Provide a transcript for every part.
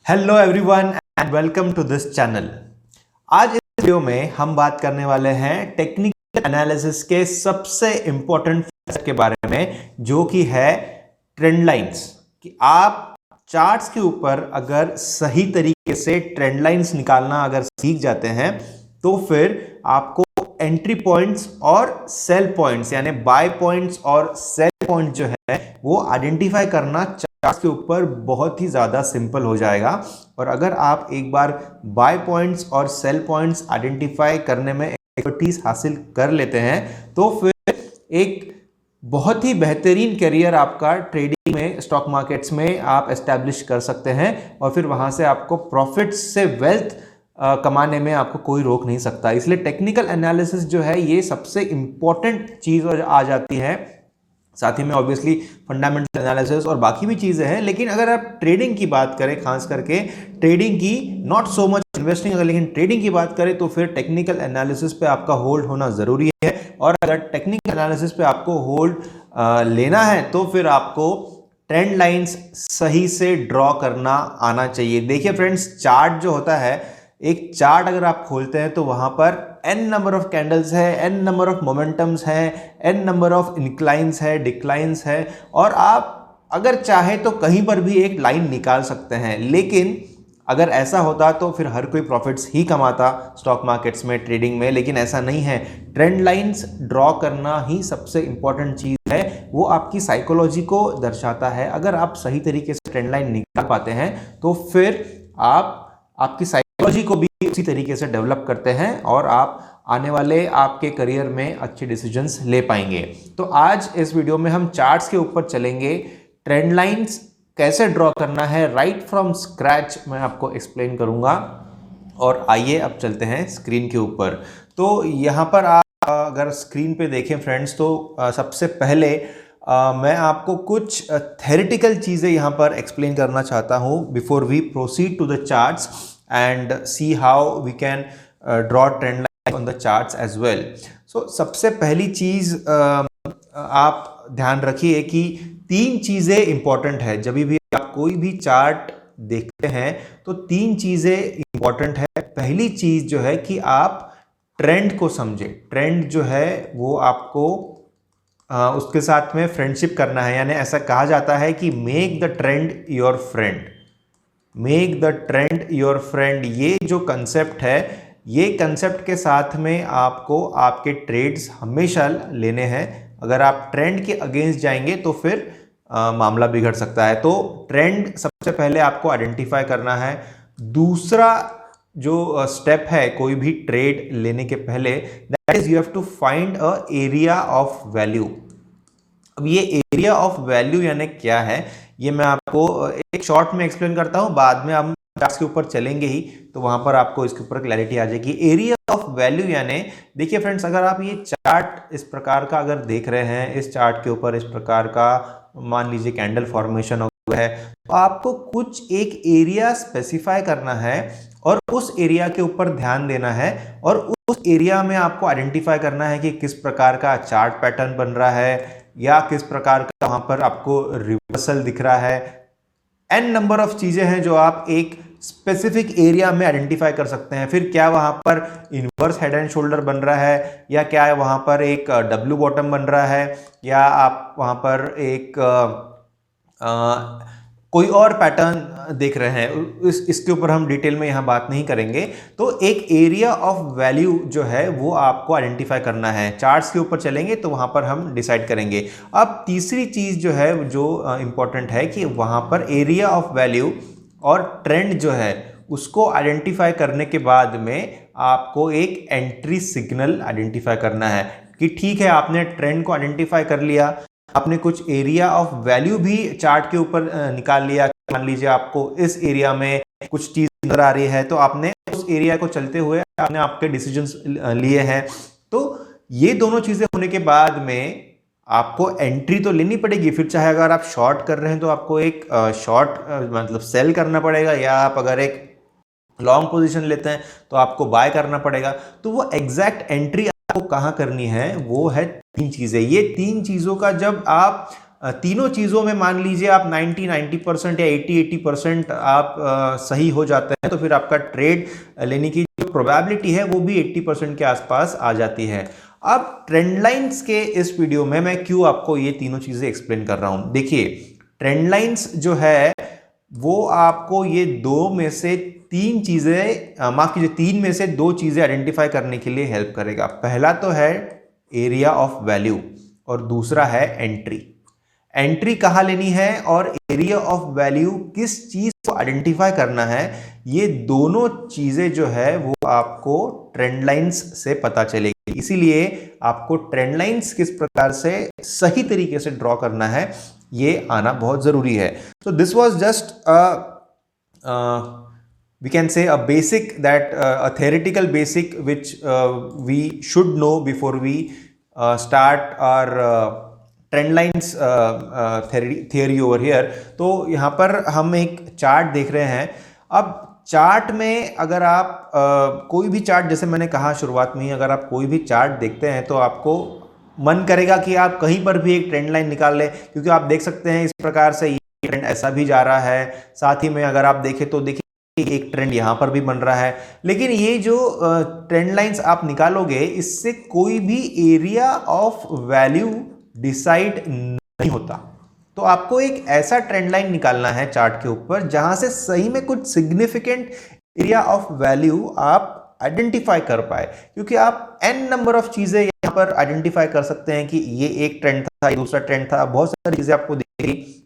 Hello everyone and welcome to this channel. आज इस video में हम बात करने वाले हैं टेक्निकल एनालिसिस के सबसे इंपॉर्टेंट फैक्ट के बारे में, जो कि है ट्रेंड लाइंस। कि आप चार्ट्स के ऊपर अगर सही तरीके से ट्रेंड लाइंस निकालना अगर सीख जाते हैं तो फिर आपको एंट्री पॉइंट्स और सेल पॉइंट्स यानी बाय पॉइंट्स और सेल पॉइंट जो है वो आइडेंटिफाई करना चार्ट्स के ऊपर बहुत ही ज़्यादा सिंपल हो जाएगा। और अगर आप एक बार बाय पॉइंट्स और सेल पॉइंट्स आइडेंटिफाई करने में एक्सपर्टीज हासिल कर लेते हैं तो फिर एक बहुत ही बेहतरीन करियर आपका ट्रेडिंग में, स्टॉक मार्केट्स में आप एस्टैब्लिश कर सकते हैं और फिर वहां से आपको प्रॉफिट्स से वेल्थ कमाने में आपको कोई रोक नहीं सकता। इसलिए टेक्निकल एनालिसिस जो है ये सबसे इंपॉर्टेंट चीज़ आ जाती है। साथ ही में ऑब्वियसली फंडामेंटल एनालिसिस और बाकी भी चीज़ें हैं, लेकिन अगर आप ट्रेडिंग की बात करें, खास करके ट्रेडिंग की, नॉट सो मच इन्वेस्टिंग, अगर लेकिन ट्रेडिंग की बात करें तो फिर टेक्निकल एनालिसिस पे आपका होल्ड होना ज़रूरी है। और अगर टेक्निकल एनालिसिस पे आपको होल्ड लेना है तो फिर आपको ट्रेंड लाइंस सही से ड्रॉ करना आना चाहिए। देखिए फ्रेंड्स, चार्ट जो होता है, एक चार्ट अगर आप खोलते हैं तो वहां पर n नंबर ऑफ कैंडल्स है, n नंबर ऑफ मोमेंटम्स है, n नंबर ऑफ इंक्लाइंस है, डिक्लाइंस है, और आप अगर चाहे तो कहीं पर भी एक लाइन निकाल सकते हैं। लेकिन अगर ऐसा होता तो फिर हर कोई प्रॉफिट्स ही कमाता स्टॉक मार्केट्स में, ट्रेडिंग में, लेकिन ऐसा नहीं है। ट्रेंड लाइंस ड्रॉ करना ही सबसे इंपॉर्टेंट चीज़ है, वो आपकी साइकोलॉजी को दर्शाता है। अगर आप सही तरीके से ट्रेंड लाइन निकाल पाते हैं तो फिर आप आपकी साइकोलॉजी को भी उसी तरीके से डेवलप करते हैं और आप आने वाले आपके करियर में अच्छे डिसीजंस ले पाएंगे। तो आज इस वीडियो में हम चार्ट्स के ऊपर चलेंगे, ट्रेंड लाइंस कैसे ड्रॉ करना है राइट फ्रॉम स्क्रैच मैं आपको एक्सप्लेन करूंगा। और आइए अब चलते हैं स्क्रीन के ऊपर। तो यहाँ पर आप अगर स्क्रीन पे देखें फ्रेंड्स तो सबसे पहले मैं आपको कुछ थेरेटिकल चीज़ें यहाँ पर एक्सप्लेन करना चाहता हूँ before we proceed to the charts and see how we can draw trend line on the charts as well. So सबसे पहली चीज़ आप ध्यान रखिए कि तीन चीज़ें इंपॉर्टेंट है। जब भी आप कोई भी चार्ट देखते हैं तो तीन चीज़ें इंपॉर्टेंट है। पहली चीज़ जो है कि आप ट्रेंड को समझें। ट्रेंड जो है वो आपको उसके साथ में फ्रेंडशिप करना है, यानी ऐसा कहा जाता है कि make the trend your friend. Make the trend your friend, ये जो कंसेप्ट है, ये कंसेप्ट के साथ में आपको आपके ट्रेड्स हमेशा लेने हैं। अगर आप ट्रेंड के अगेंस्ट जाएंगे तो फिर मामला बिगड़ सकता है। तो ट्रेंड सबसे पहले आपको आइडेंटिफाई करना है। दूसरा जो स्टेप है कोई भी ट्रेड लेने के पहले, that is you have to find a area of value. अब ये एरिया ऑफ वैल्यू यानी क्या है, ये मैं आपको एक शॉर्ट में एक्सप्लेन करता हूं, बाद में हम चार्ट्स के ऊपर चलेंगे ही तो वहां पर आपको इसके ऊपर क्लैरिटी आ जाएगी। एरिया ऑफ वैल्यू यानी, देखिए फ्रेंड्स, अगर आप ये चार्ट इस प्रकार का अगर देख रहे हैं, इस चार्ट के ऊपर इस प्रकार का मान लीजिए कैंडल फॉर्मेशन हुआ है, तो आपको कुछ एक एरिया स्पेसिफाई करना है और उस एरिया के ऊपर ध्यान देना है और उस एरिया में आपको आइडेंटिफाई करना है कि किस प्रकार का चार्ट पैटर्न बन रहा है या किस प्रकार का वहां पर आपको रिवर्सल दिख रहा है। एन नंबर ऑफ चीजें हैं जो आप एक स्पेसिफिक एरिया में आइडेंटिफाई कर सकते हैं। फिर क्या वहां पर इनवर्स हेड एंड शोल्डर बन रहा है, या क्या वहां पर एक डब्ल्यू बॉटम बन रहा है, या आप वहां पर एक कोई और पैटर्न देख रहे हैं, इसके ऊपर हम डिटेल में यहाँ बात नहीं करेंगे। तो एक एरिया ऑफ वैल्यू जो है वो आपको आइडेंटिफाई करना है। चार्ट्स के ऊपर चलेंगे तो वहाँ पर हम डिसाइड करेंगे। अब तीसरी चीज़ जो है जो इम्पोर्टेंट है कि वहाँ पर एरिया ऑफ वैल्यू और ट्रेंड जो है उसको आइडेंटिफाई करने के बाद में आपको एक एंट्री सिग्नल आइडेंटिफाई करना है कि ठीक है, आपने ट्रेंड को आइडेंटिफाई कर लिया, आपने कुछ एरिया ऑफ वैल्यू भी चार्ट के ऊपर निकाल लिया। मान लीजिए आपको इस एरिया में कुछ चीज नजर आ रही है तो आपने उस एरिया को चलते हुए आपने आपके डिसीजंस लिए हैं। तो ये दोनों चीजें होने के बाद में आपको एंट्री तो लेनी पड़ेगी। फिर चाहे अगर आप शॉर्ट कर रहे हैं तो आपको एक शॉर्ट मतलब सेल करना पड़ेगा, या आप अगर एक लॉन्ग पोजीशन लेते हैं तो आपको बाय करना पड़ेगा। तो वो एग्जैक्ट एंट्री आपको कहां करनी है वो है तीन चीजें। ये तीन चीजों का जब आप तीनों चीज़ों में मान लीजिए आप 90% या 80% आप सही हो जाते हैं, तो फिर आपका ट्रेड लेने की जो प्रोबेबिलिटी है वो भी 80% के आसपास आ जाती है। अब ट्रेंड लाइंस के इस वीडियो में मैं क्यों आपको ये तीनों चीज़ें एक्सप्लेन कर रहा हूँ। देखिए, ट्रेंड लाइंस जो है वो आपको ये दो में से तीन चीज़ें, माफ कीजिए, तीन में से दो चीज़ें आइडेंटिफाई करने के लिए हेल्प करेगा। पहला तो है एरिया ऑफ वैल्यू और दूसरा है एंट्री। एंट्री कहाँ लेनी है और एरिया ऑफ वैल्यू किस चीज को आइडेंटिफाई करना है, ये दोनों चीजें जो है वो आपको ट्रेंड लाइंस से पता चलेगी। इसीलिए आपको ट्रेंड लाइंस किस प्रकार से सही तरीके से ड्रॉ करना है ये आना बहुत जरूरी है। तो this was just we can say a basic that a theoretical basic which we should know before we start our trend lines theory over here. तो यहाँ पर हम एक चार्ट देख रहे हैं। अब चार्ट में अगर आप कोई भी चार्ट, जैसे मैंने कहा शुरुआत में ही, अगर आप कोई भी चार्ट देखते हैं तो आपको मन करेगा कि आप कहीं पर भी एक ट्रेंड लाइन निकाल लें, क्योंकि आप देख सकते हैं इस प्रकार से ये ट्रेंड ऐसा भी जा रहा है, साथ ही में अगर आप देखें तो देखिए एक ट्रेंड यहां पर भी बन रहा है। लेकिन ये जो ट्रेंड लाइंस आप निकालोगे इससे कोई भी एरिया ऑफ वैल्यू डिसाइड नहीं होता। तो आपको एक ऐसा ट्रेंड लाइन निकालना है चार्ट के ऊपर जहां से सही में कुछ सिग्निफिकेंट एरिया ऑफ वैल्यू आप आइडेंटिफाई कर पाए, क्योंकि आप n नंबर ऑफ चीजें यहां पर आइडेंटिफाई कर सकते हैं कि ये एक ट्रेंड था, ये दूसरा ट्रेंड था, बहुत सारी चीजें आपको दिखेगी,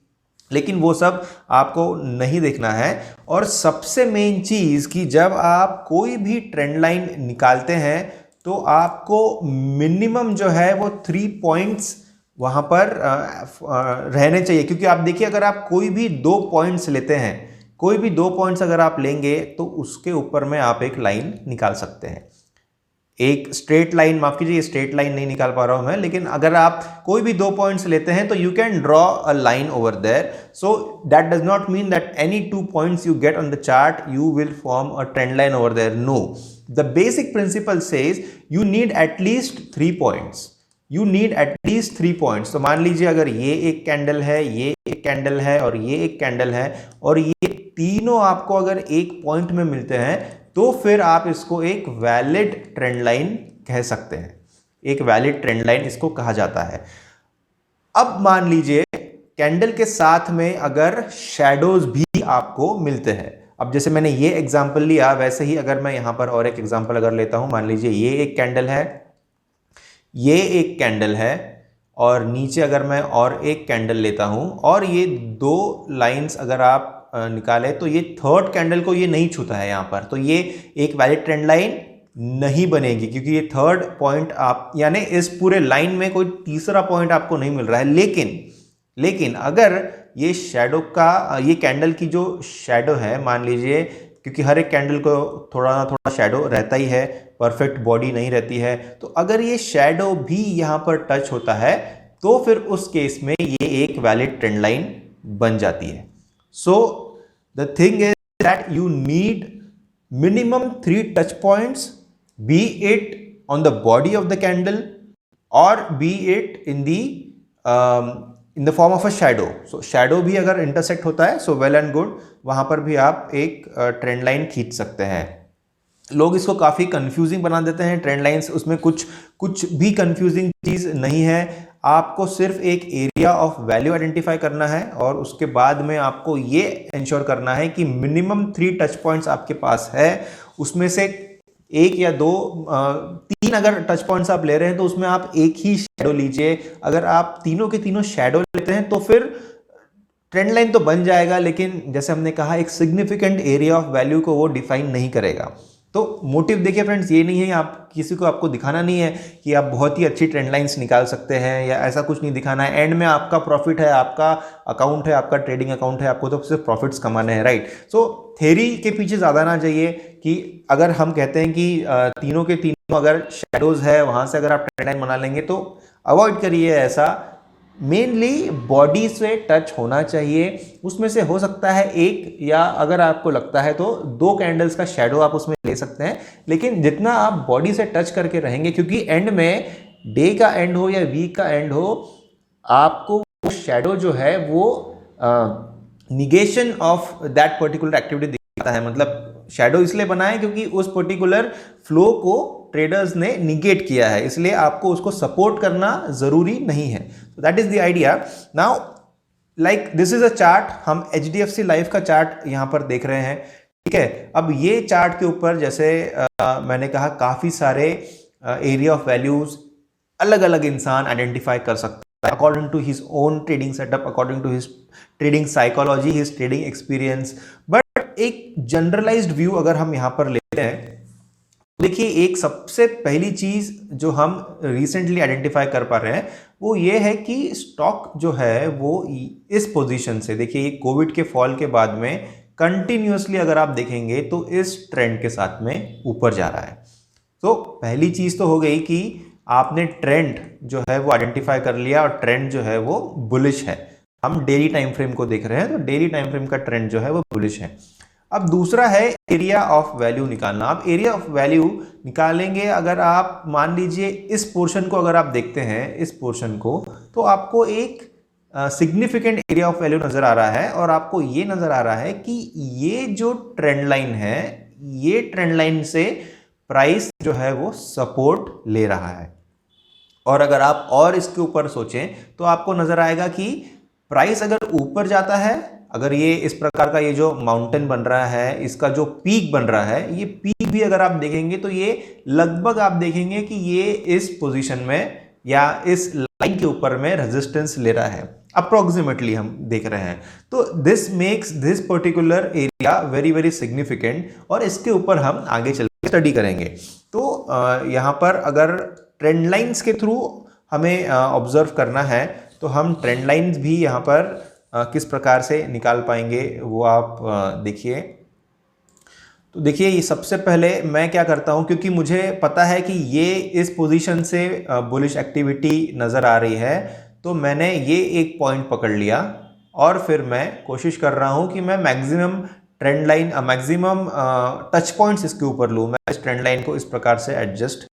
लेकिन वो सब आपको नहीं देखना है। और सबसे मेन चीज कि जब आप कोई भी ट्रेंड लाइन निकालते हैं तो आपको मिनिमम जो है वो 3 पॉइंट्स वहां पर रहने चाहिए। क्योंकि आप देखिए, अगर आप कोई भी 2 पॉइंट्स लेते हैं, कोई भी 2 पॉइंट्स अगर आप लेंगे तो उसके ऊपर में आप एक लाइन निकाल सकते हैं, एक स्ट्रेट लाइन। माफ कीजिए, स्ट्रेट लाइन नहीं निकाल पा रहा हूं मैं, लेकिन अगर आप कोई भी 2 पॉइंट्स लेते हैं तो you can draw a line over there. So that does not mean that any 2 points you get on the chart you will form a trend line over there. No, the basic principle says you need at least 3 points. You need at least 3 points. तो मान लीजिए अगर ये एक candle है, ये एक candle है और ये एक कैंडल है, और ये तीनों आपको अगर एक पॉइंट में मिलते हैं तो फिर आप इसको एक वैलिड ट्रेंड लाइन कह सकते हैं। एक वैलिड ट्रेंड लाइन इसको कहा जाता है। अब मान लीजिए कैंडल के साथ में अगर शैडोज भी आपको मिलते हैं, अब जैसे मैंने ये एग्जांपल लिया, वैसे ही अगर मैं यहां पर और एक एग्जांपल अगर लेता हूं, मान लीजिए ये एक कैंडल है, ये एक कैंडल है, और नीचे अगर मैं और एक कैंडल लेता हूं और ये 2 लाइंस अगर आप निकाले तो ये थर्ड कैंडल को ये नहीं छूता है यहां पर, तो ये एक वैलिड ट्रेंड लाइन नहीं बनेगी, क्योंकि ये थर्ड पॉइंट आप, यानी इस पूरे लाइन में कोई तीसरा पॉइंट आपको नहीं मिल रहा है। लेकिन अगर ये शैडो का, ये कैंडल की जो शैडो है, मान लीजिए, क्योंकि हर एक कैंडल को थोड़ा ना थोड़ा शैडो रहता ही है, परफेक्ट बॉडी नहीं रहती है, तो अगर ये शैडो भी यहां पर टच होता है तो फिर उस केस में ये एक वैलिड ट्रेंड लाइन बन जाती है। So the thing is that you need minimum 3 touch points, be it on the body of the candle और be it in the form of a shadow. So shadow भी अगर intersect होता है so well and good, वहां पर भी आप एक ट्रेंड लाइन खींच सकते हैं। लोग इसको काफ़ी कंफ्यूजिंग बना देते हैं ट्रेंड लाइंस, उसमें कुछ भी कंफ्यूजिंग चीज़ नहीं है। आपको सिर्फ एक एरिया ऑफ वैल्यू आइडेंटिफाई करना है और उसके बाद में आपको ये इंश्योर करना है कि मिनिमम 3 टच पॉइंट्स आपके पास है, उसमें से 1 या 2, 3 अगर टच पॉइंट्स आप ले रहे हैं तो उसमें आप एक ही शैडो लीजिए। अगर आप तीनों के तीनों शैडो लेते हैं तो फिर ट्रेंड लाइन तो बन जाएगा, लेकिन जैसे हमने कहा एक सिग्निफिकेंट एरिया ऑफ वैल्यू को वो डिफाइन नहीं करेगा। तो मोटिव देखिए फ्रेंड्स, ये नहीं है आप किसी को आपको दिखाना नहीं है कि आप बहुत ही अच्छी ट्रेंड लाइंस निकाल सकते हैं, या ऐसा कुछ नहीं दिखाना है। एंड में आपका प्रॉफिट है, आपका अकाउंट है, आपका ट्रेडिंग अकाउंट है, आपको तो सिर्फ प्रॉफिट्स कमाने हैं, राइट। सो थ्योरी के पीछे ज़्यादा ना जाइए कि अगर हम कहते हैं कि तीनों के तीनों अगर शैडोज है वहाँ से अगर आप ट्रेंड लाइन बना लेंगे तो अवॉइड करिए ऐसा। मेनली बॉडी से टच होना चाहिए, उसमें से हो सकता है एक, या अगर आपको लगता है तो 2 कैंडल्स का शैडो आप उसमें ले सकते हैं, लेकिन जितना आप बॉडी से टच करके रहेंगे, क्योंकि एंड में डे का एंड हो या वीक का एंड हो, आपको वो शेडो जो है वो negation of that particular activity दिखाता है। मतलब शेडो इसलिए बना है क्योंकि उस पर्टिकुलर फ्लो को ट्रेडर्स ने निगेट किया है, इसलिए आपको उसको सपोर्ट करना जरूरी नहीं है। so that is the idea. now like this is a chart, हम HDFC लाइफ का चार्ट यहां पर देख रहे हैं, ठीक है। अब ये चार्ट के ऊपर जैसे मैंने कहा काफी सारे एरिया ऑफ वैल्यूज अलग अलग इंसान आइडेंटिफाई कर सकता है according to his own trading setup, according to his trading psychology, his trading experience. But एक जनरलाइज्ड व्यू अगर हम यहां पर लेते हैं, देखिए एक सबसे पहली चीज जो हम रिसेंटली आइडेंटिफाई कर पा रहे हैं वो ये है कि स्टॉक जो है वो इस पोजीशन से, देखिए ये कोविड के फॉल के बाद में कंटिन्यूअसली अगर आप देखेंगे तो इस ट्रेंड के साथ में ऊपर जा रहा है। तो पहली चीज तो हो गई कि आपने ट्रेंड जो है वो आइडेंटिफाई कर लिया और ट्रेंड जो है वो बुलिश है। हम डेली टाइम फ्रेम को देख रहे हैं तो डेली टाइम फ्रेम का ट्रेंड जो है वो बुलिश है। अब दूसरा है एरिया ऑफ वैल्यू निकालना। आप एरिया ऑफ वैल्यू निकालेंगे, अगर आप मान लीजिए इस पोर्शन को अगर आप देखते हैं, इस पोर्शन को, तो आपको एक सिग्निफिकेंट एरिया ऑफ वैल्यू नजर आ रहा है और आपको ये नजर आ रहा है कि ये जो ट्रेंड लाइन है, ये ट्रेंड लाइन से प्राइस जो है वो सपोर्ट ले रहा है। और अगर आप और इसके ऊपर सोचें तो आपको नजर आएगा कि प्राइस अगर ऊपर जाता है, अगर ये इस प्रकार का ये जो माउंटेन बन रहा है, इसका जो पीक बन रहा है, ये पीक भी अगर आप देखेंगे तो ये लगभग आप देखेंगे कि ये इस पोजीशन में या इस लाइन के ऊपर में रेजिस्टेंस ले रहा है, अप्रोक्सीमेटली हम देख रहे हैं। तो this makes this particular area very very significant और इसके ऊपर हम आगे चल के स्टडी करेंगे। तो यहाँ पर अगर ट्रेंड लाइंस के थ्रू हमें ऑब्जर्व करना है तो हम ट्रेंड लाइंस भी यहाँ पर किस प्रकार से निकाल पाएंगे वो आप देखिए। तो देखिए ये सबसे पहले मैं क्या करता हूं, क्योंकि मुझे पता है कि ये इस पोजीशन से बुलिश एक्टिविटी नज़र आ रही है, तो मैंने ये एक पॉइंट पकड़ लिया और फिर मैं कोशिश कर रहा हूं कि मैं maximum trend line, maximum touch points इसके ऊपर लूँ। मैं इस ट्रेंड लाइन को इस प्रकार से एडजस्ट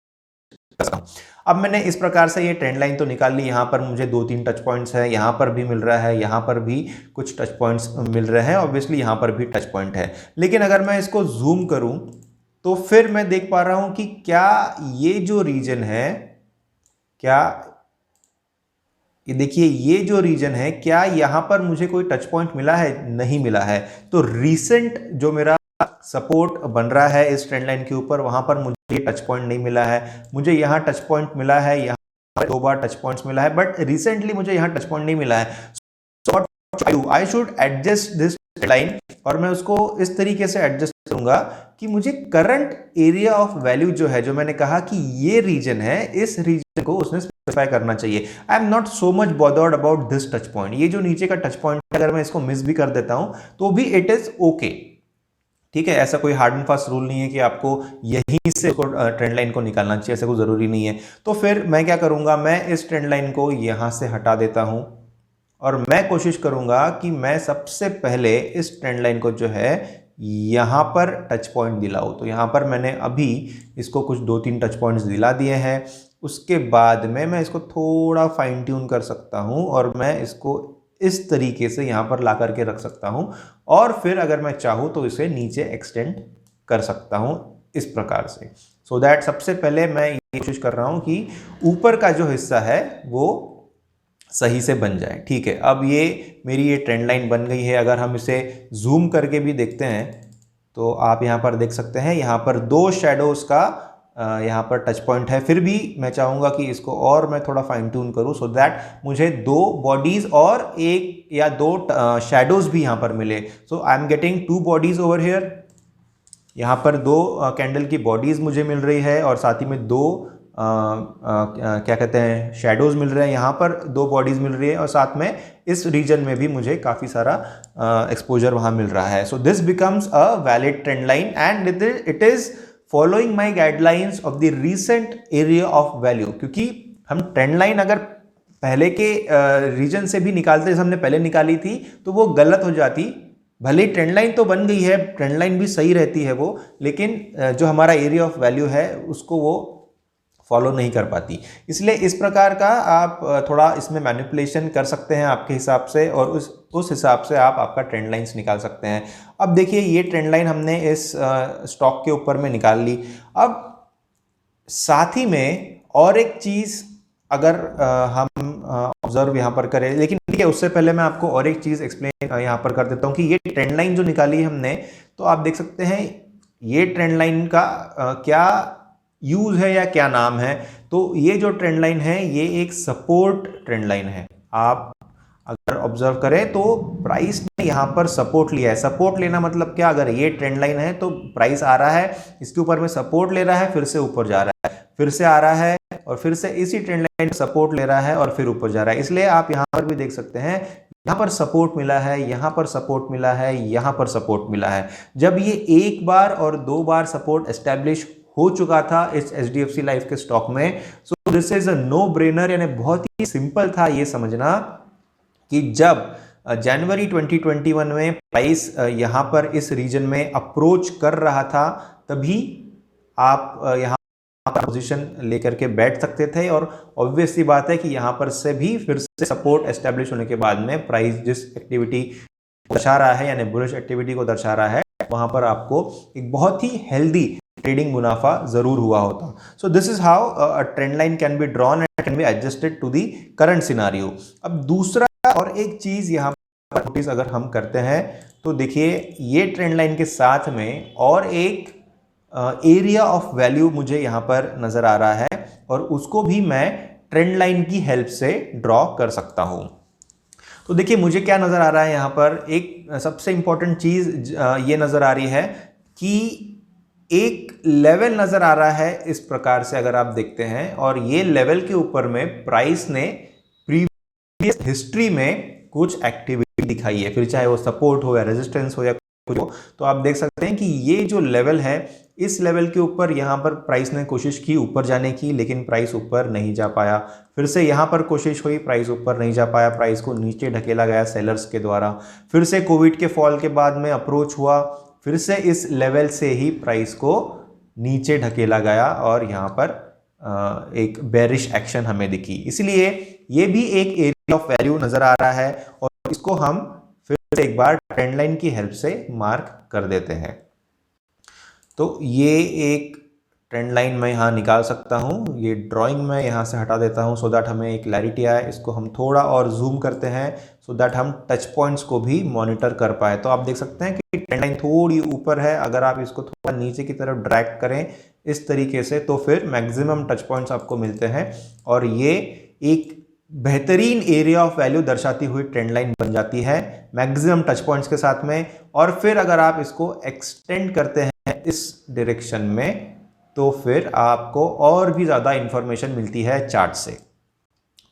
करता हूं। अब मैंने इस प्रकार से ये ट्रेंड लाइन तो निकाल ली। यहाँ पर मुझे 2-3 टच पॉइंट्स है, यहाँ पर भी मिल रहा है, यहाँ पर भी कुछ टच पॉइंट्स मिल रहे हैं, ऑब्वियसली यहाँ पर भी टच पॉइंट है। लेकिन अगर मैं इसको जूम करूँ तो फिर मैं देख पा रहा हूँ कि क्या ये जो रीजन है, क्या ये देखिए ये जो रीजन है, क्या यहाँ पर मुझे कोई टच पॉइंट मिला है? नहीं मिला है। तो रिसेंट जो मेरा सपोर्ट बन रहा है इस ट्रेंड लाइन के ऊपर, वहां पर मुझे टच पॉइंट नहीं मिला है। मुझे यहाँ टच पॉइंट मिला है, यहाँ 2 बार टच पॉइंट्स मिला है, बट रिसेंटली मुझे यहाँ टच पॉइंट नहीं मिला है। So I should adjust this line, और मैं उसको इस तरीके से एडजस्ट करूंगा कि मुझे करंट एरिया ऑफ वैल्यू जो है, जो मैंने कहा कि ये रीजन है, इस रीजन को उसने स्पेसिफाई करना चाहिए। I am not so much bothered about this touch point. ये जो नीचे का टच पॉइंट, अगर मैं इसको मिस भी कर देता हूं तो भी इट इज ओके, ठीक है। ऐसा कोई हार्ड एंड फास्ट रूल नहीं है कि आपको यहीं से ट्रेंड लाइन को निकालना चाहिए, ऐसा कोई जरूरी नहीं है। तो फिर मैं क्या करूंगा, मैं इस ट्रेंड लाइन को यहां से हटा देता हूं और मैं कोशिश करूंगा कि मैं सबसे पहले इस ट्रेंड लाइन को जो है यहां पर टच पॉइंट दिलाऊं। तो यहां पर मैंने अभी इसको कुछ 2-3 टच पॉइंट्स दिला दिए हैं। उसके बाद में मैं इसको थोड़ा फाइन ट्यून कर सकता हूं और मैं इसको इस तरीके से यहां पर ला करके रख सकता हूं, और फिर अगर मैं चाहूं तो इसे नीचे एक्सटेंड कर सकता हूं इस प्रकार से। सो दैट सबसे पहले मैं ये कोशिश कर रहा हूं कि ऊपर का जो हिस्सा है वो सही से बन जाए, ठीक है। अब ये मेरी ये ट्रेंड लाइन बन गई है। अगर हम इसे जूम करके भी देखते हैं तो आप यहाँ पर देख सकते हैं, यहाँ पर 2 शैडोज का यहाँ पर टच पॉइंट है। फिर भी मैं चाहूँगा कि इसको और मैं थोड़ा फाइन ट्यून करूँ सो दैट मुझे 2 बॉडीज और 1 या 2 शैडोज भी यहाँ पर मिले। So I am getting 2 bodies over here. यहाँ पर 2 कैंडल की बॉडीज मुझे मिल रही है और साथ ही में 2 क्या कहते हैं शेडोज मिल रहे हैं। यहाँ पर 2 बॉडीज मिल रही है और साथ में इस रीजन में भी मुझे काफ़ी सारा एक्सपोजर वहाँ मिल रहा है। So this becomes a valid trend line and it is following my guidelines of the recent area of value. क्योंकि हम ट्रेंड लाइन अगर पहले के रीजन से भी निकालते, जैसे हमने पहले निकाली थी, तो वो गलत हो जाती। भले ट्रेंड लाइन तो बन गई है, ट्रेंड लाइन भी सही रहती है वो, लेकिन जो हमारा एरिया ऑफ वैल्यू है उसको वो फॉलो नहीं कर पाती। इसलिए इस प्रकार का आप थोड़ा इसमें मैनिपुलेशन कर सकते हैं आपके हिसाब से, और उस हिसाब से आप आपका ट्रेंड लाइन्स निकाल सकते हैं। अब देखिए ये ट्रेंड लाइन हमने इस स्टॉक के ऊपर में निकाल ली। अब साथ ही में और एक चीज़ अगर हम ऑब्जर्व यहाँ पर करें, लेकिन ठीक है उससे पहले मैं आपको और एक चीज़ एक्सप्लेन यहाँ पर कर देता हूँ कि ये ट्रेंड लाइन जो निकाली हमने, तो आप देख सकते हैं ये ट्रेंड लाइन का क्या यूज है या क्या नाम है। तो ये जो ट्रेंड लाइन है ये एक सपोर्ट ट्रेंड लाइन है। आप अगर ऑब्जर्व करें तो प्राइस ने यहाँ पर सपोर्ट लिया है। सपोर्ट लेना मतलब क्या, अगर ये ट्रेंड लाइन है तो प्राइस आ रहा है, इसके ऊपर में सपोर्ट ले रहा है, फिर से ऊपर जा रहा है, फिर से आ रहा है, और फिर से इसी ट्रेंड लाइन सपोर्ट ले रहा है और फिर ऊपर जा रहा है। इसलिए आप यहाँ पर भी देख सकते हैं, यहाँ पर सपोर्ट मिला है, यहाँ पर सपोर्ट मिला है, यहाँ पर सपोर्ट मिला है। जब ये एक बार और दो बार सपोर्ट एस्टेब्लिश हो चुका था इस HDFC लाइफ के स्टॉक में, so this is a no brainer, यानी बहुत ही सिंपल था ये समझना कि जब जनवरी 2021 में प्राइस यहाँ पर इस रीजन में अप्रोच कर रहा था, तभी आप यहाँ पोजीशन लेकर के बैठ सकते थे। और ऑब्वियस सी बात है कि यहाँ पर से भी फिर से सपोर्ट एस्टेब्लिश होने के बाद में प्राइस जिस एक्टिविटी दर्शा रहा है, यानी बुलिश एक्टिविटी को दर्शा रहा है, वहां पर आपको एक बहुत ही हेल्दी ट्रेडिंग मुनाफा जरूर हुआ होता। So this is how a trend line can be drawn and can be adjusted to the current scenario. अब दूसरा और एक चीज यहाँ पर नोटिस अगर हम करते हैं तो देखिए ये ट्रेंड लाइन के साथ में और एक एरिया ऑफ वैल्यू मुझे यहाँ पर नजर आ रहा है, और उसको भी मैं ट्रेंड लाइन की हेल्प से ड्रॉ कर सकता हूँ। तो देखिए मुझे क्या नजर आ रहा है यहाँ पर, एक सबसे इंपॉर्टेंट चीज ये नजर आ रही है कि एक लेवल नजर आ रहा है इस प्रकार से अगर आप देखते हैं, और ये लेवल के ऊपर में प्राइस ने प्रीवियस हिस्ट्री में कुछ एक्टिविटी दिखाई है, फिर चाहे वो सपोर्ट हो या रेजिस्टेंस हो या कुछ हो। तो आप देख सकते हैं कि ये जो लेवल है, इस लेवल के ऊपर यहाँ पर प्राइस ने कोशिश की ऊपर जाने की, लेकिन प्राइस ऊपर नहीं जा पाया। फिर से यहाँ पर कोशिश हुई, प्राइस ऊपर नहीं जा पाया, प्राइस को नीचे ढकेला गया सेलर्स के द्वारा। फिर से कोविड के फॉल के बाद में अप्रोच हुआ, फिर से इस लेवल से ही प्राइस को नीचे ढकेला गया और यहाँ पर एक बेरिश एक्शन हमें दिखी। इसलिए ये भी एक एरिया ऑफ वैल्यू नजर आ रहा है, और इसको हम फिर से एक बार ट्रेंड लाइन की हेल्प से मार्क कर देते हैं। तो ये एक ट्रेंड लाइन मैं यहाँ निकाल सकता हूँ, ये ड्राइंग मैं यहाँ से हटा देता हूँ सो दैट हमें एक क्लैरिटी आए। इसको हम थोड़ा और जूम करते हैं सो दैट हम टच पॉइंट्स को भी मॉनिटर कर पाए। तो आप देख सकते हैं कि ट्रेंड लाइन थोड़ी ऊपर है, अगर आप इसको थोड़ा नीचे की तरफ ड्रैग करें इस तरीके से, तो फिर मैक्सिमम टच पॉइंट्स आपको मिलते हैं, और ये एक बेहतरीन एरिया ऑफ वैल्यू दर्शाती हुई ट्रेंड लाइन बन जाती है मैक्सिमम टच पॉइंट्स के साथ में। और फिर अगर आप इसको एक्सटेंड करते हैं इस डायरेक्शन में, तो फिर आपको और भी ज़्यादा इंफॉर्मेशन मिलती है चार्ट से।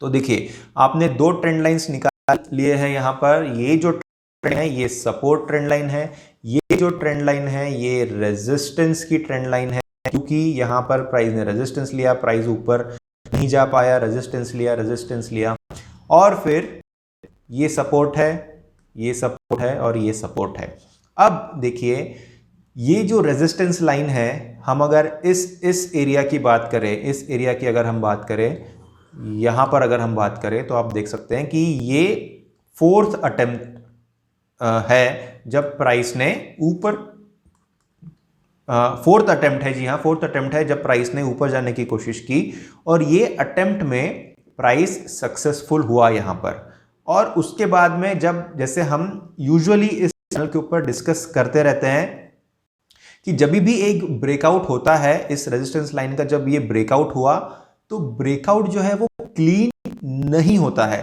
तो देखिए आपने दो ट्रेंड लाइंस निकाल लिए हैं यहाँ पर। ये जो ट्रेंड है ये सपोर्ट ट्रेंड लाइन है, ये जो ट्रेंड लाइन है ये रेजिस्टेंस की ट्रेंड लाइन है, क्योंकि यहाँ पर प्राइस ने रेजिस्टेंस लिया, प्राइस ऊपर नहीं जा पाया, रेजिस्टेंस लिया, और फिर ये सपोर्ट है, ये सपोर्ट है और ये सपोर्ट है। अब देखिए ये जो रेजिस्टेंस लाइन है, हम अगर इस एरिया की बात करें, इस एरिया की अगर हम बात करें, यहाँ पर अगर हम बात करें, तो आप देख सकते हैं कि ये फोर्थ अटेम्प्ट है जब प्राइस ने ऊपर, फोर्थ अटेम्प्ट है, जी हाँ फोर्थ अटेम्प्ट है जब प्राइस ने ऊपर जाने की कोशिश की, और ये अटेम्प्ट में प्राइस सक्सेसफुल हुआ यहाँ पर। और उसके बाद में जब, जैसे हम यूजुअली इस चैनल के ऊपर डिस्कस करते रहते हैं कि जब भी एक ब्रेकआउट होता है इस रेजिस्टेंस लाइन का, जब ये ब्रेकआउट हुआ तो ब्रेकआउट जो है वो क्लीन नहीं होता है।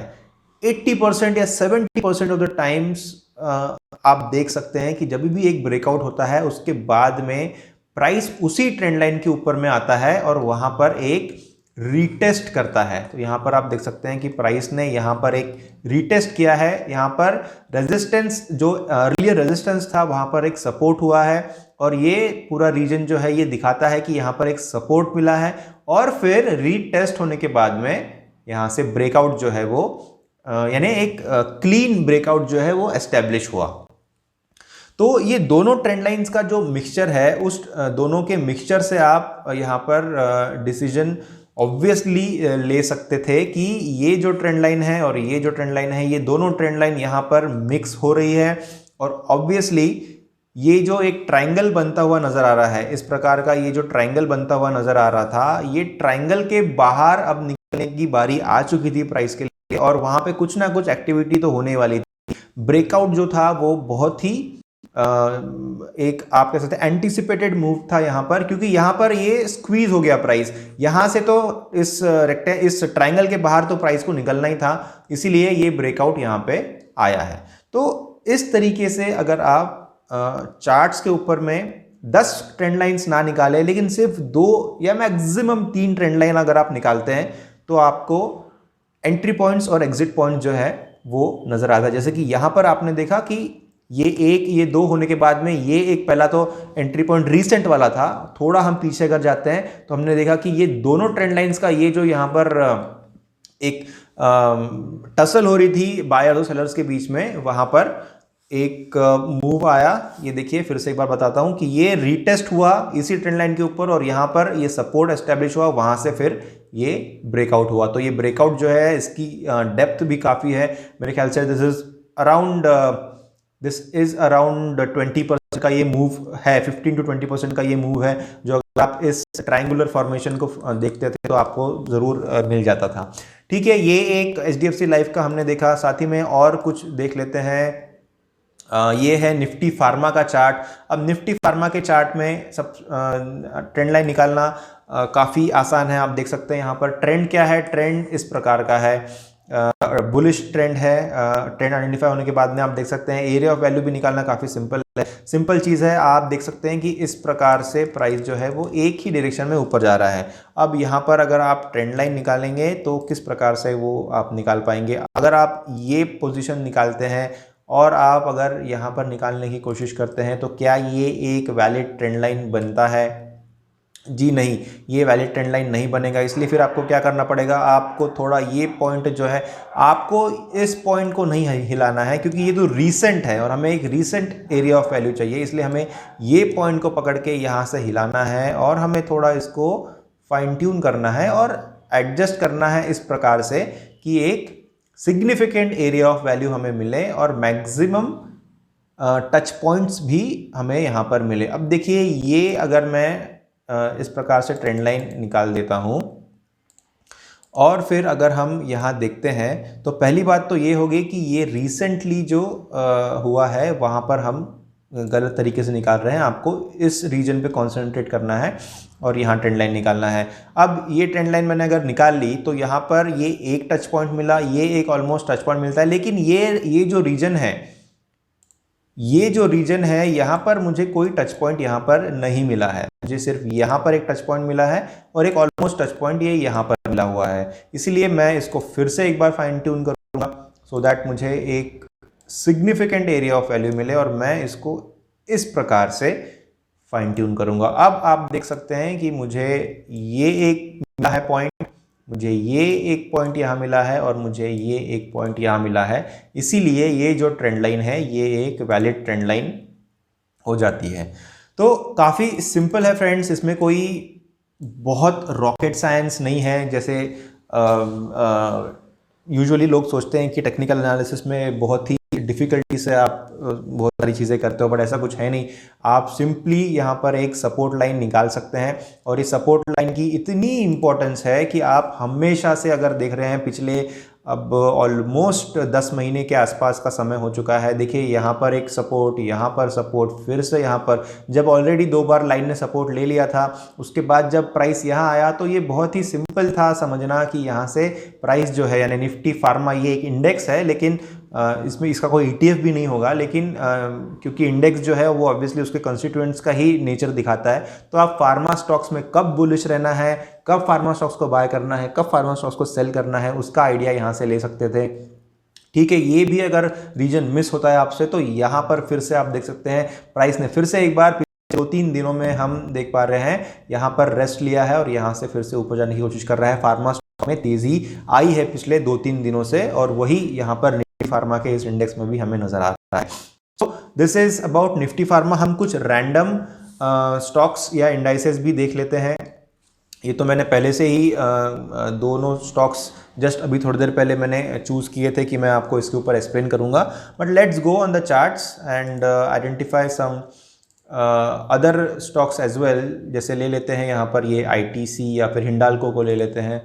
80% या 70% ऑफ द टाइम्स आप देख सकते हैं कि जब भी एक ब्रेकआउट होता है उसके बाद में प्राइस उसी ट्रेंड लाइन के ऊपर में आता है और वहां पर एक रीटेस्ट करता है। तो यहाँ पर आप देख सकते हैं कि प्राइस ने यहाँ पर एक रीटेस्ट किया है, यहाँ पर रेजिस्टेंस, जो अर्लियर रेजिस्टेंस था वहाँ पर एक सपोर्ट हुआ है, और ये पूरा रीजन जो है ये दिखाता है कि यहाँ पर एक सपोर्ट मिला है, और फिर रीटेस्ट होने के बाद में यहाँ से ब्रेकआउट जो है वो यानी एक क्लीन ब्रेकआउट जो है वो एस्टेब्लिश हुआ। तो ये दोनों ट्रेंड लाइंस का जो मिक्सचर है, उस दोनों के मिक्सचर से आप यहाँ पर डिसीजन ऑब्वियसली ले सकते थे कि ये जो ट्रेंड लाइन है और ये जो ट्रेंड लाइन है, ये दोनों ट्रेंड लाइन यहाँ पर मिक्स हो रही है और ऑब्वियसली ये जो एक ट्रायंगल बनता हुआ नजर आ रहा है, इस प्रकार का ये जो ट्रायंगल बनता हुआ नजर आ रहा था, ये ट्रायंगल के बाहर अब निकलने की बारी आ चुकी थी प्राइस के लिए और वहां पे कुछ ना कुछ एक्टिविटी तो होने वाली थी। ब्रेकआउट जो था वो बहुत ही एक आप कह सकते हैं एंटिसिपेटेड मूव था यहाँ पर, क्योंकि यहाँ पर ये स्क्वीज हो गया प्राइस। यहाँ से तो इस ट्रायंगल के बाहर तो प्राइस को निकलना ही था, इसीलिए ये ब्रेकआउट यहाँ पे आया है। तो इस तरीके से अगर आप चार्ट्स के ऊपर में 10 ट्रेंड लाइंस ना निकाले, लेकिन सिर्फ 2 या मैक्सिमम 3 ट्रेंड लाइन अगर आप निकालते हैं तो आपको एंट्री पॉइंट्स और एग्जिट पॉइंट जो है वो नजर आता है। जैसे कि यहां पर आपने देखा कि ये 2 होने के बाद में ये एक पहला तो एंट्री पॉइंट रीसेंट वाला था। थोड़ा हम पीछे अगर जाते हैं तो हमने देखा कि ये दोनों ट्रेंड लाइंस का ये जो यहां पर एक टसल हो रही थी बायर्स और सेलर्स के बीच में, वहां पर एक मूव आया। ये देखिए फिर से एक बार बताता हूं कि ये रीटेस्ट हुआ इसी ट्रेंड लाइन के ऊपर और यहां पर ये सपोर्ट एस्टेब्लिश हुआ, वहां से फिर ये ब्रेकआउट हुआ। तो ये ब्रेकआउट जो है इसकी डेप्थ भी काफी है, मेरे ख्याल से दिस इज अराउंड 20% का ये मूव है, 15 to 20% का ये मूव है, जो अगर आप इस ट्रायंगुलर फॉर्मेशन को देखते थे तो आपको जरूर मिल जाता था। ठीक है, ये एक HDFC लाइफ का हमने देखा। साथ ही में और कुछ देख लेते हैं। ये है निफ्टी फार्मा का चार्ट। अब निफ्टी फार्मा के चार्ट में सब ट्रेंड लाइन निकालना काफ़ी आसान है। आप देख सकते हैं यहाँ पर ट्रेंड क्या है। ट्रेंड इस प्रकार का है, बुलिश ट्रेंड है। ट्रेंड आइडेंटिफाई होने के बाद में आप देख सकते हैं एरिया ऑफ वैल्यू भी निकालना काफ़ी सिंपल है, सिंपल चीज़ है। आप देख सकते हैं कि इस प्रकार से प्राइस जो है वो एक ही डायरेक्शन में ऊपर जा रहा है। अब यहाँ पर अगर आप ट्रेंड लाइन निकालेंगे तो किस प्रकार से वो आप निकाल पाएंगे। अगर आप ये पोजीशन निकालते हैं और आप अगर यहाँ पर निकालने की कोशिश करते हैं तो क्या ये एक वैलिड ट्रेंड लाइन बनता है? जी नहीं, ये वैलिड ट्रेंड लाइन नहीं बनेगा। इसलिए फिर आपको क्या करना पड़ेगा, आपको थोड़ा ये पॉइंट जो है, आपको इस पॉइंट को नहीं हिलाना है, क्योंकि ये तो रीसेंट है और हमें एक रीसेंट एरिया ऑफ वैल्यू चाहिए। इसलिए हमें ये पॉइंट को पकड़ के यहाँ से हिलाना है और हमें थोड़ा इसको फाइन ट्यून करना है और एडजस्ट करना है इस प्रकार से कि एक सिग्निफिकेंट एरिया ऑफ वैल्यू हमें मिले और मैक्सिमम टच पॉइंट्स भी हमें यहाँ पर मिले। अब देखिए, ये अगर मैं इस प्रकार से ट्रेंड लाइन निकाल देता हूँ और फिर अगर हम यहाँ देखते हैं तो पहली बात तो ये होगी कि ये रिसेंटली जो हुआ है वहाँ पर हम गलत तरीके से निकाल रहे हैं। आपको इस रीजन पे कंसंट्रेट करना है और यहाँ ट्रेंड लाइन निकालना है। अब ये ट्रेंड लाइन मैंने अगर निकाल ली तो यहाँ पर ये एक टच पॉइंट मिला, ये एक ऑलमोस्ट टच पॉइंट मिलता है, लेकिन ये जो रीजन है, यहाँ पर मुझे कोई टच पॉइंट यहाँ पर नहीं मिला है। मुझे सिर्फ यहाँ पर एक टच पॉइंट मिला है और एक ऑलमोस्ट टच पॉइंट ये यहाँ पर मिला हुआ है। इसीलिए मैं इसको फिर से एक बार फाइन ट्यून करूँगा सो दैट मुझे एक सिग्निफिकेंट एरिया ऑफ वैल्यू मिले और मैं इसको इस प्रकार से फाइन ट्यून करूंगा। अब आप देख सकते हैं कि मुझे ये एक मिला है पॉइंट, मुझे ये एक पॉइंट यहाँ मिला है और मुझे ये एक पॉइंट यहाँ मिला है। इसीलिए ये जो ट्रेंड लाइन है ये एक वैलिड ट्रेंड लाइन हो जाती है। तो काफ़ी सिंपल है फ्रेंड्स, इसमें कोई बहुत रॉकेट साइंस नहीं है। जैसे यूजुअली लोग सोचते हैं कि टेक्निकल एनालिसिस में बहुत ही डिफ़िकल्टी से आप बहुत सारी चीज़ें करते हो, बट ऐसा कुछ है नहीं। आप सिंपली यहाँ पर एक सपोर्ट लाइन निकाल सकते हैं और इस सपोर्ट लाइन की इतनी इम्पोर्टेंस है कि आप हमेशा से अगर देख रहे हैं पिछले अब ऑलमोस्ट 10 महीने के आसपास का समय हो चुका है। देखिए यहाँ पर एक सपोर्ट, यहाँ पर सपोर्ट, फिर से यहाँ पर, जब ऑलरेडी 2 बार लाइन ने सपोर्ट ले लिया था, उसके बाद जब प्राइस यहाँ आया तो ये बहुत ही सिंपल था समझना कि यहाँ से प्राइस जो है, यानी निफ्टी फार्मा, ये एक इंडेक्स है लेकिन इसमें इसका कोई ETF भी नहीं होगा, लेकिन क्योंकि इंडेक्स जो है वो ऑब्वियसली उसके कंस्टिट्यूएंट्स का ही नेचर दिखाता है। तो आप फार्मा स्टॉक्स में कब बुलिश रहना है, कब फार्मा स्टॉक्स को बाय करना है, कब फार्मा स्टॉक्स को सेल करना है, उसका आइडिया यहाँ से ले सकते थे। ठीक है, ये भी अगर रीजन मिस होता है आपसे तो यहाँ पर फिर से आप देख सकते हैं प्राइस ने फिर से एक बार 2-3 दिनों में हम देख पा रहे हैं यहाँ पर रेस्ट लिया है और यहाँ से फिर से ऊपर जाने की कोशिश कर रहा है। फार्मा स्टॉक में तेजी आई है पिछले 2-3 दिनों से और वही यहाँ पर निफ्टी फार्मा के इस इंडेक्स में भी हमें नजर आ रहा है। सो this is about Nifty pharma. हम कुछ रैंडम स्टॉक्स या इंडाइसेस भी देख लेते हैं। ये तो मैंने पहले से ही दोनों स्टॉक्स जस्ट अभी थोड़ी देर पहले मैंने चूज़ किए थे कि मैं आपको इसके ऊपर एक्सप्लेन करूँगा, but let's go on the charts and identify some other stocks as well. जैसे ले लेते हैं यहाँ पर ये आईटीसी या फिर हिंडाल्को को ले लेते हैं।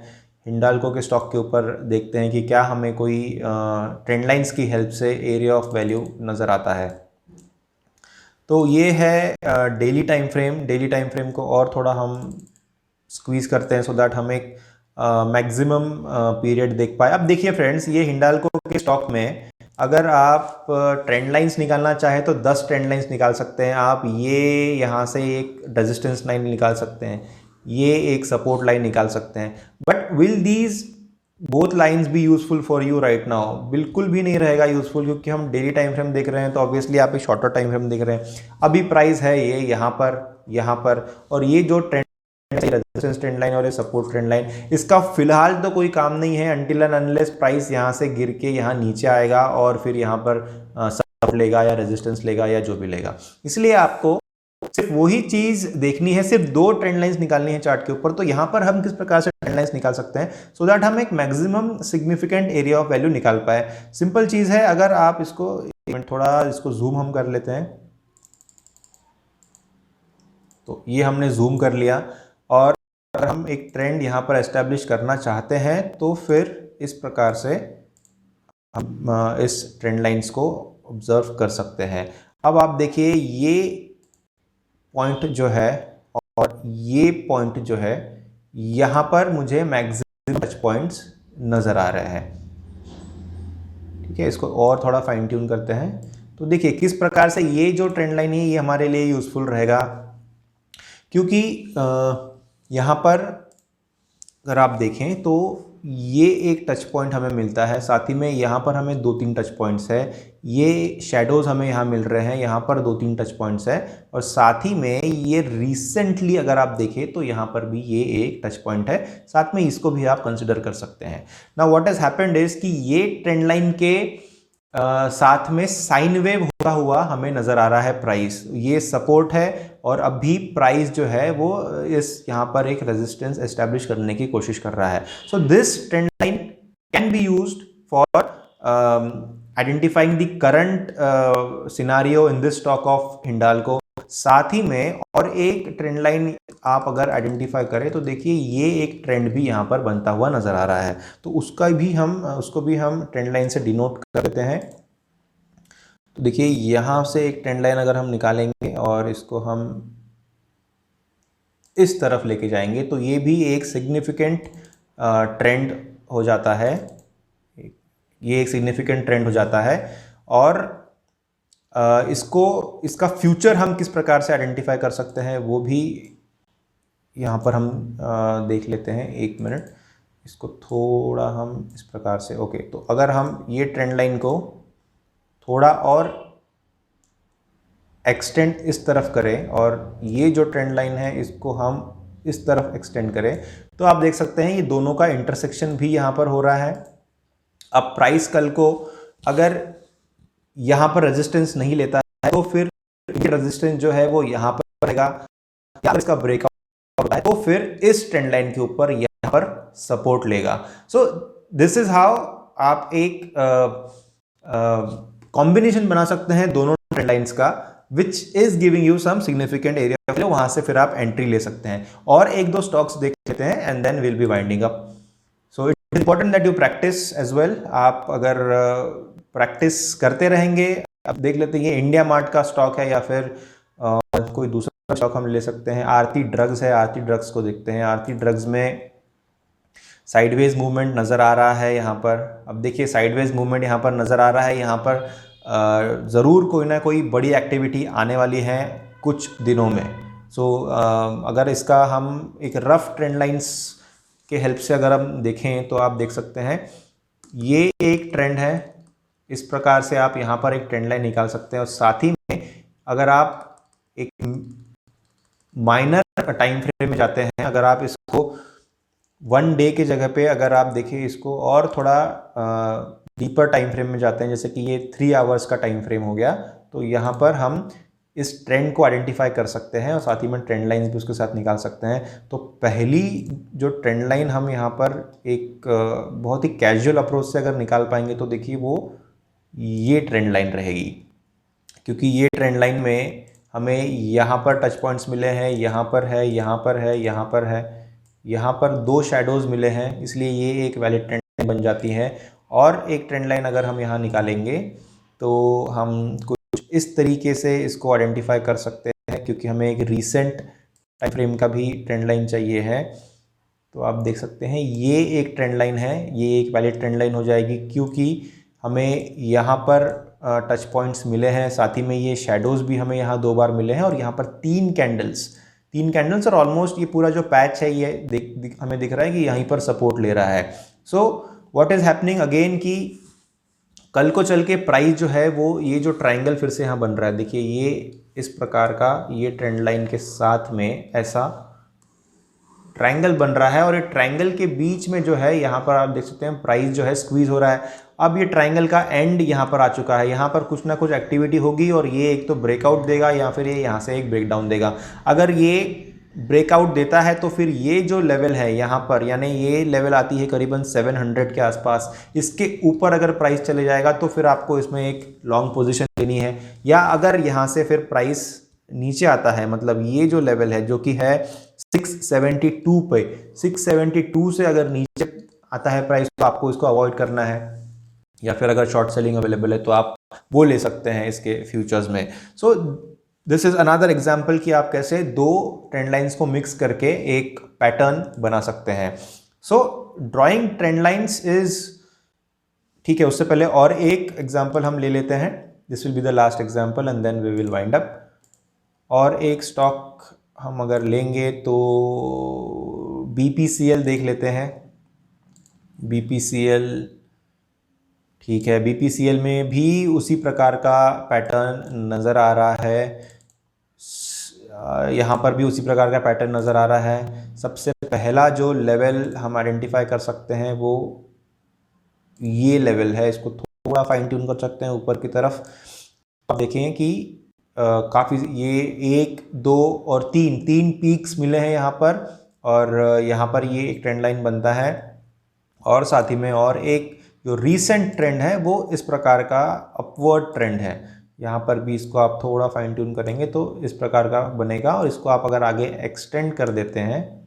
हिंडाल्को के स्टॉक के ऊपर देखते हैं कि क्या हमें कोई ट्रेंड लाइंस की हेल्प से एरिया ऑफ वैल्यू नज़र आता है। तो ये है daily time frame. Daily time frame को और थोड़ा हम स्क्वीज़ करते हैं सो दैट हम एक मैक्सिमम पीरियड देख पाए। अब देखिए फ्रेंड्स, ये हिंडाल्को के स्टॉक में अगर आप ट्रेंड लाइंस निकालना चाहें तो 10 ट्रेंड लाइंस निकाल सकते हैं आप। ये यहाँ से एक रेजिस्टेंस लाइन निकाल सकते हैं, ये एक सपोर्ट लाइन निकाल सकते हैं। But will these both lines be useful for you right now? बिल्कुल भी नहीं रहेगा यूजफुल, क्योंकि हम डेली टाइम फ्रेम देख रहे हैं तो ऑब्वियसली आप एक शॉर्टर टाइम फ्रेम देख रहे हैं। अभी प्राइस है ये यहाँ पर, और ये जो ट्रेंड रेजिस्टेंस ट्रेंड लाइन और ये सपोर्ट ट्रेंड लाइन, इसका फिलहाल तो कोई काम नहीं है अनटिल एंड अनलेस प्राइस यहाँ से गिर के यहाँ नीचे आएगा और फिर यहाँ पर सपोर्ट लेगा या रेजिस्टेंस लेगा या जो भी लेगा। इसलिए आपको सिर्फ वही चीज देखनी है, सिर्फ 2 ट्रेंड लाइंस निकालनी है चार्ट के ऊपर। तो यहाँ पर हम किस प्रकार से ट्रेंड लाइंस निकाल सकते हैं सो दैट हम एक maximum significant area of value निकाल पाए। सिंपल चीज है, अगर आप इसको थोड़ा इसको जूम हम कर लेते हैं, तो ये हमने जूम कर लिया। और अगर हम एक ट्रेंड यहाँ पर एस्टेब्लिश करना चाहते हैं तो फिर इस प्रकार से हम इस ट्रेंड लाइंस को ऑब्जर्व कर सकते हैं। अब आप देखिए, ये पॉइंट जो है और ये पॉइंट जो है, यहाँ पर मुझे मैक्सिमम टच पॉइंट्स नज़र आ रहे हैं। ठीक है, इसको और थोड़ा फाइन ट्यून करते हैं। तो देखिए किस प्रकार से ये जो ट्रेंड लाइन है ये हमारे लिए यूज़फुल रहेगा, क्योंकि यहाँ पर अगर आप देखें तो ये एक टच पॉइंट हमें मिलता है, साथ ही में यहाँ पर हमें 2-3 टच पॉइंट्स है। ये शेडोज़ हमें यहाँ मिल रहे हैं, यहाँ पर 2-3 टच पॉइंट्स है, और साथ ही में ये रिसेंटली अगर आप देखें तो यहाँ पर भी ये एक टच पॉइंट है, साथ में इसको भी आप कंसिडर कर सकते हैं। Now what has happened is कि ये ट्रेंड लाइन के साथ में साइन वेव होता हुआ हमें नजर आ रहा है प्राइस। ये सपोर्ट है और अभी प्राइस जो है वो इस यहाँ पर एक रेजिस्टेंस एस्टेब्लिश करने की कोशिश कर रहा है। So this trend line can be used for identifying the current scenario in this stock of Hindalco. साथ ही में और एक ट्रेंड लाइन आप अगर आइडेंटिफाई करें तो देखिए ये एक ट्रेंड भी यहाँ पर बनता हुआ नजर आ रहा है, तो उसको भी हम ट्रेंड लाइन से डिनोट कर देते हैं। तो देखिए यहाँ से एक ट्रेंड लाइन अगर हम निकालेंगे और इसको हम इस तरफ लेके जाएंगे तो ये भी एक सिग्निफिकेंट ट्रेंड हो जाता है, ये एक सिग्निफिकेंट ट्रेंड हो जाता है। और इसका फ्यूचर हम किस प्रकार से आइडेंटिफाई कर सकते हैं वो भी यहाँ पर हम देख लेते हैं। 1 मिनट, इसको थोड़ा हम इस प्रकार से, ओके। तो अगर हम ये ट्रेंड लाइन को थोड़ा और एक्सटेंड इस तरफ करें और ये जो ट्रेंड लाइन है इसको हम इस तरफ एक्सटेंड करें, तो आप देख सकते हैं ये दोनों का इंटरसेक्शन भी यहाँ पर हो रहा है। अब प्राइस कल को अगर यहाँ पर रेजिस्टेंस नहीं लेता है तो फिर ये रेजिस्टेंस जो है वो यहाँ पर रहेगा, या इसका ब्रेकआउट होता है तो फिर इस ट्रेंड लाइन के ऊपर यहाँ पर सपोर्ट लेगा। सो दिस इज हाउ आप एक कॉम्बिनेशन बना सकते हैं दोनों ट्रेंड लाइंस का, which is giving you some significant area, वहां से फिर आप एंट्री ले सकते हैं। और 1-2 स्टॉक्स देख लेते हैं and then will be winding up. So it is important that you practise as well. आप अगर प्रैक्टिस करते रहेंगे, अब देख लेते हैं ये इंडिया मार्ट का स्टॉक है या फिर कोई दूसरा स्टॉक हम ले सकते हैं। आरती ड्रग्स है, आरती ड्रग्स को देखते हैं। आरती ड्रग्स में साइडवेज मूवमेंट नज़र आ रहा है यहाँ पर। अब देखिए साइडवेज मूवमेंट यहाँ पर नज़र आ रहा है, यहाँ पर ज़रूर कोई ना कोई बड़ी एक्टिविटी आने वाली है कुछ दिनों में। सो अगर इसका हम एक रफ ट्रेंड लाइंस के हेल्प से अगर हम देखें तो आप देख सकते हैं ये एक ट्रेंड है, इस प्रकार से आप यहाँ पर एक ट्रेंड लाइन निकाल सकते हैं। और साथ ही में अगर आप एक माइनर टाइम फ्रेम में जाते हैं, अगर आप इसको 1 डे के जगह पे अगर आप देखिए इसको और थोड़ा डीपर टाइम फ्रेम में जाते हैं, जैसे कि ये 3 आवर्स का टाइम फ्रेम हो गया, तो यहाँ पर हम इस ट्रेंड को आइडेंटिफाई कर सकते हैं और साथ ही में ट्रेंड लाइंस भी उसके साथ निकाल सकते हैं। तो पहली जो ट्रेंड लाइन हम यहाँ पर एक बहुत ही कैजुअल अप्रोच से अगर निकाल पाएंगे तो देखिए वो ये ट्रेंड लाइन रहेगी, क्योंकि ये ट्रेंड लाइन में हमें यहाँ पर टच पॉइंट्स मिले हैं, यहाँ पर है, यहाँ पर है, यहाँ पर है, यहाँ पर 2 शैडोज़ मिले हैं, इसलिए ये एक वैलिड ट्रेंड लाइन बन जाती है। और एक ट्रेंड लाइन अगर हम यहाँ निकालेंगे तो हम कुछ इस तरीके से इसको आइडेंटिफाई कर सकते हैं, क्योंकि हमें एक रीसेंट टाइम फ्रेम का भी ट्रेंड लाइन चाहिए है। तो आप देख सकते हैं ये एक ट्रेंड लाइन है, ये एक वैलिड ट्रेंड लाइन हो जाएगी, क्योंकि हमें यहाँ पर टच पॉइंट्स मिले हैं, साथ ही में ये शैडोज़ भी हमें यहाँ 2 बार मिले हैं और यहाँ पर 3 कैंडल्स और ऑलमोस्ट ये पूरा जो पैच है ये हमें दिख रहा है कि यहीं पर सपोर्ट ले रहा है। So what is happening again कि कल को चल के प्राइस जो है वो ये जो ट्रायंगल फिर से यहाँ बन रहा है, देखिए ये इस प्रकार का ये ट्रेंड लाइन के साथ में ऐसा ट्रायंगल बन रहा है और ये ट्रायंगल के बीच में जो है यहाँ पर आप देख सकते हैं प्राइस जो है स्क्वीज हो रहा है। अब ये ट्रायंगल का एंड यहाँ पर आ चुका है, यहाँ पर कुछ ना कुछ एक्टिविटी होगी और ये एक तो ब्रेकआउट देगा या फिर ये यहाँ से एक ब्रेकडाउन देगा। अगर ये ब्रेकआउट देता है तो फिर ये जो लेवल है यहाँ पर, यानी ये लेवल आती है करीबन 700 के आसपास, इसके ऊपर अगर प्राइस चले जाएगा तो फिर आपको इसमें एक लॉन्ग पोजीशन लेनी है। या अगर यहाँ से फिर प्राइस नीचे आता है, मतलब ये जो लेवल है जो कि है 672 पे, 672 से अगर नीचे आता है प्राइस तो आपको इसको अवॉइड करना है, या फिर अगर शॉर्ट सेलिंग अवेलेबल है तो आप वो ले सकते हैं इसके फ्यूचर्स में। So this is another example कि आप कैसे 2 ट्रेंड लाइंस को मिक्स करके एक पैटर्न बना सकते हैं। सो ड्राइंग ट्रेंड लाइंस इज ठीक है। उससे पहले और एक एग्जाम्पल हम ले लेते हैं, this will be the last example and then we will wind up. और एक स्टॉक हम अगर लेंगे तो BPCL देख लेते हैं। BPCL ठीक है, BPCL में भी उसी प्रकार का पैटर्न नज़र आ रहा है, यहाँ पर भी उसी प्रकार का पैटर्न नज़र आ रहा है। सबसे पहला जो लेवल हम आइडेंटिफाई कर सकते हैं वो ये लेवल है, इसको थोड़ा फाइन ट्यून कर सकते हैं ऊपर की तरफ। आप देखें कि काफ़ी ये 1, 2 और 3 पीक्स मिले हैं यहाँ पर, और यहाँ पर ये एक ट्रेंड लाइन बनता है और साथ ही में और एक जो रीसेंट ट्रेंड है वो इस प्रकार का अपवर्ड ट्रेंड है। यहाँ पर भी इसको आप थोड़ा फाइन ट्यून करेंगे तो इस प्रकार का बनेगा, और इसको आप अगर आगे एक्सटेंड कर देते हैं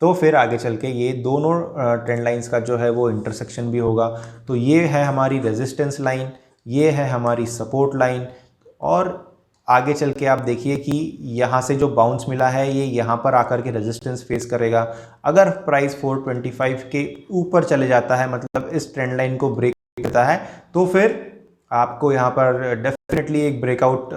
तो फिर आगे चल के ये दोनों ट्रेंड लाइंस का जो है वो इंटरसेक्शन भी होगा। तो ये है हमारी रेजिस्टेंस लाइन, ये है हमारी सपोर्ट लाइन, और आगे चल के आप देखिए कि यहाँ से जो बाउंस मिला है ये यहाँ पर आकर के रेजिस्टेंस फेस करेगा। अगर प्राइस 425 के ऊपर चले जाता है, मतलब इस ट्रेंड लाइन को ब्रेक करता है, तो फिर आपको यहाँ पर डेफिनेटली एक ब्रेकआउट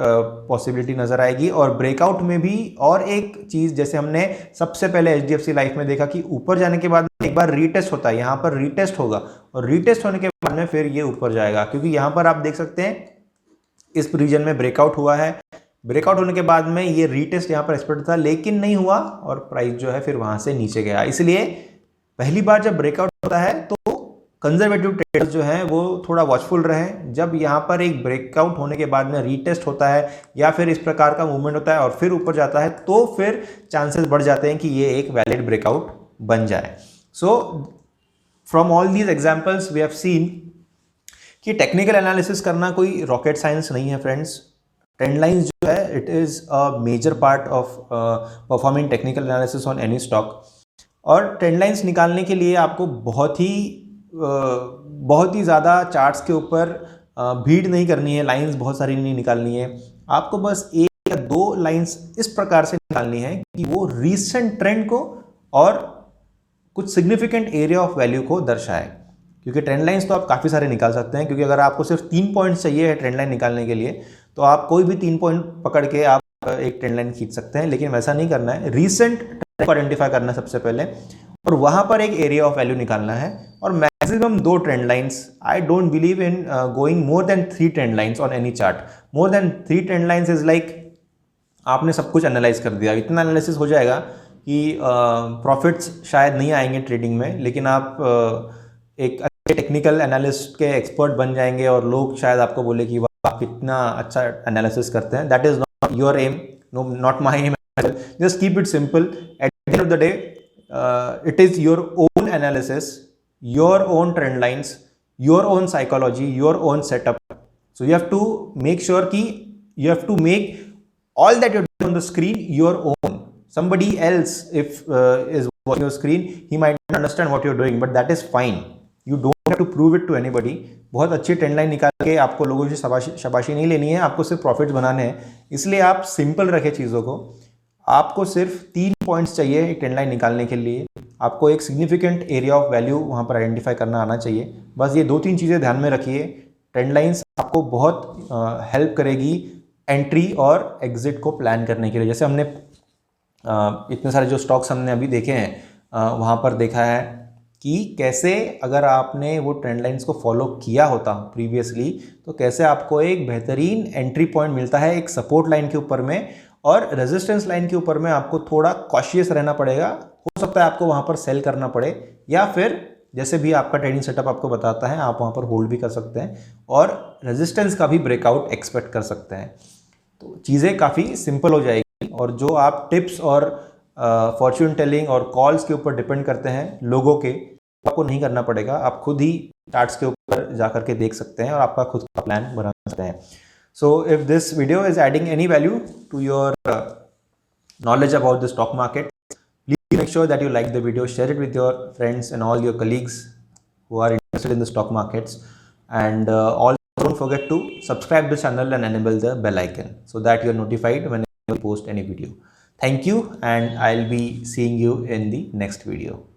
पॉसिबिलिटी नज़र आएगी। और ब्रेकआउट में भी और एक चीज़, जैसे हमने सबसे पहले HDFC लाइफ में देखा कि ऊपर जाने के बाद एक बार रीटेस्ट होता है, यहाँ पर रीटेस्ट होगा और रीटेस्ट होने के बाद में फिर ये ऊपर जाएगा, क्योंकि यहाँ पर आप देख सकते हैं इस रीजन में ब्रेकआउट हुआ है। ब्रेकआउट होने के बाद में ये रीटेस्ट यहाँ पर एक्सपेक्ट था लेकिन नहीं हुआ और प्राइस जो है फिर वहां से नीचे गया। इसलिए पहली बार जब ब्रेकआउट होता है तो कंजर्वेटिव ट्रेडर्स जो हैं वो थोड़ा वॉचफुल रहें। जब यहाँ पर एक ब्रेकआउट होने के बाद में रीटेस्ट होता है या फिर इस प्रकार का मूवमेंट होता है और फिर ऊपर जाता है तो फिर चांसेस बढ़ जाते हैं कि ये एक वैलिड ब्रेकआउट बन जाए। So from all these examples we have seen कि टेक्निकल एनालिसिस करना कोई रॉकेट साइंस नहीं है फ्रेंड्स। ट्रेंड लाइंस जो है it is a major part of performing technical analysis on any stock. और ट्रेंड लाइंस निकालने के लिए आपको बहुत ही ज़्यादा चार्ट्स के ऊपर भीड़ नहीं करनी है, लाइंस बहुत सारी नहीं निकालनी है। आपको बस 1 या 2 लाइंस इस प्रकार से निकालनी है कि वो रीसेंट ट्रेंड को और कुछ सिग्निफिकेंट एरिया ऑफ वैल्यू को दर्शाए। क्योंकि ट्रेंड लाइंस तो आप काफ़ी सारे निकाल सकते हैं, क्योंकि अगर आपको सिर्फ 3 पॉइंट्स चाहिए है ट्रेंड लाइन निकालने के लिए तो आप कोई भी 3 पॉइंट पकड़ के आप एक ट्रेंड लाइन खींच सकते हैं, लेकिन वैसा नहीं करना है। रीसेंट ट्रेंड को आइडेंटिफाई करना है सबसे पहले और वहां पर एक एरिया ऑफ वैल्यू निकालना है और maximum 2 trend lines. I don't believe in going more than 3 trend lines on any chart. More than 3 trend lines is like आपने सब कुछ एनालाइज कर दिया। इतना एनालिसिस हो जाएगा कि प्रॉफिट्स शायद नहीं आएंगे ट्रेडिंग में, लेकिन आप एक अच्छे टेक्निकल एनालिस्ट के एक्सपर्ट बन जाएंगे और लोग शायद आपको बोले कि आप कितना अच्छा एनालिसिस करते हैं। That is not your aim, no, not my aim as well. Just keep it simple. At the end of the day, it is your own analysis, your own trend lines, your own psychology, your own setup. So you have to make sure कि you have to make all that you're doing on the screen your own. Somebody else, if is watching your screen, he might not understand what you're doing, but that is fine. You don't have to prove it to anybody. बहुत अच्छी trend line निकाल के आपको लोगों से शाबाशी नहीं लेनी है, आपको सिर्फ प्रॉफिट्स बनाने हैं. इसलिए आप सिंपल रखें चीज़ों को. आपको सिर्फ 3 पॉइंट्स चाहिए एक ट्रेंड लाइन निकालने के लिए. आपको एक सिग्निफिकेंट एरिया ऑफ वैल्यू वहाँ पर आइडेंटिफाई करना आना चाहिए. बस ये 2-3 चीज़ें ध्यान में रखिए. ट्रेंड लाइंस आपको बहुत हेल्प करेगी एंट्री और एग्जिट को प्लान करने के लिए. जैसे हमने इतने सारे जो स्टॉक्स हमने अभी देखे हैं वहाँ पर देखा है कि कैसे अगर आपने वो ट्रेंड लाइंस को फॉलो किया होता प्रीवियसली तो कैसे आपको एक बेहतरीन एंट्री पॉइंट मिलता है एक सपोर्ट लाइन के ऊपर में, और रेजिस्टेंस लाइन के ऊपर में आपको थोड़ा कॉशियस रहना पड़ेगा. हो सकता है आपको वहाँ पर सेल करना पड़े, या फिर जैसे भी आपका ट्रेडिंग सेटअप आपको बताता है आप वहाँ पर होल्ड भी कर सकते हैं और रेजिस्टेंस का भी ब्रेकआउट एक्सपेक्ट कर सकते हैं. तो चीज़ें काफ़ी सिंपल हो जाएगी. और जो आप टिप्स और फॉर्च्यून टेलिंग और कॉल्स के ऊपर डिपेंड करते हैं लोगों के, आपको नहीं करना पड़ेगा. आप खुद ही चार्ट्स के ऊपर जा करके देख सकते हैं और आपका खुद का प्लान बना सकते हैं. So if this video is adding any value to your knowledge about the stock market, please make sure that you like the video, share it with your friends and all your colleagues who are interested in the stock markets, and also don't forget to subscribe the channel and enable the bell icon so that you are notified when I post any video. Thank you, and I'll be seeing you in the next video.